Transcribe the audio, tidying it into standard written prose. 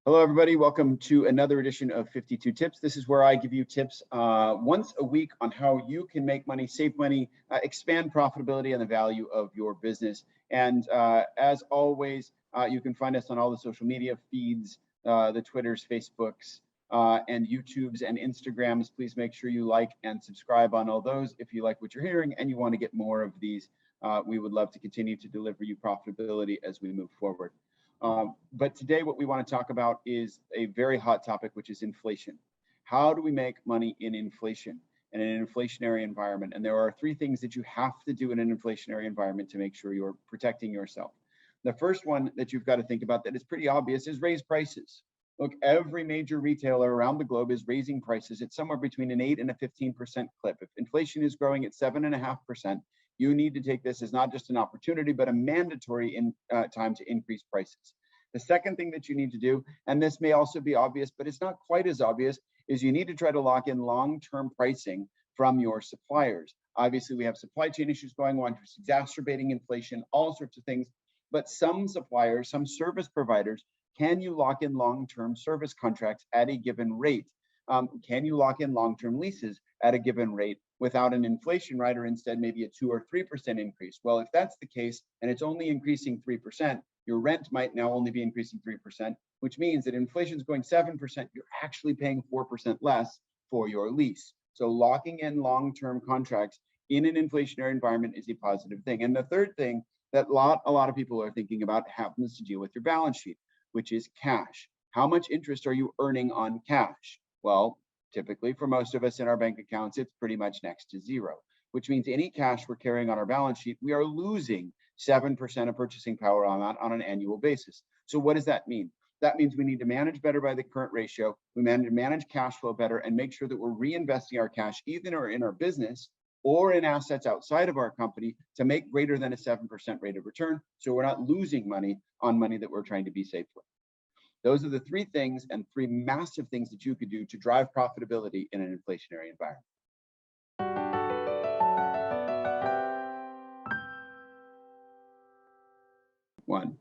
Hello, everybody. Welcome to another edition of 52 Tips. This is where I give you tips once a week on how you can make money, save money, expand profitability and the value of your business. And as always, you can find us on all the social media feeds, the Twitters, Facebooks, and YouTubes and Instagrams. Please make sure you like and subscribe on all those if you like what you're hearing and you want to get more of these. We would love to continue to deliver you profitability as we move forward. But today what we want to talk about is a very hot topic, which is inflation. How do we make money in inflation and in an inflationary environment? And there are three things that you have to do in an inflationary environment to make sure you're protecting yourself. The first one that you've got to think about that is pretty obvious is raise prices. Look, every major retailer around the globe is raising prices. It's somewhere between an 8 and a 15% clip. If inflation is growing at 7.5%, you need to take this as not just an opportunity, but a mandatory time to increase prices. The second thing that you need to do, and this may also be obvious, but it's not quite as obvious, is you need to try to lock in long-term pricing from your suppliers. Obviously, we have supply chain issues going on, just exacerbating inflation, all sorts of things. But some suppliers, some service providers, can you lock in long-term service contracts at a given rate? Can you lock in long-term leases at a given rate without an inflation rider, instead maybe a 2 or 3% increase? Well, if that's the case, and it's only increasing 3%, your rent might now only be increasing 3%, which means that inflation is going 7%, you're actually paying 4% less for your lease. So locking in long-term contracts in an inflationary environment is a positive thing. And the third thing that a lot of people are thinking about happens to deal with your balance sheet, which is cash. How much interest are you earning on cash? Well, typically for most of us in our bank accounts, it's pretty much next to zero, which means any cash we're carrying on our balance sheet, we are losing 7% of purchasing power on that on an annual basis. So what does that mean? That means we need to manage better by the current ratio. We manage cash flow better and make sure that we're reinvesting our cash either in our business or in assets outside of our company to make greater than a 7% rate of return. So we're not losing money on money that we're trying to be safe with. Those are the three things and three massive things that you could do to drive profitability in an inflationary environment. One,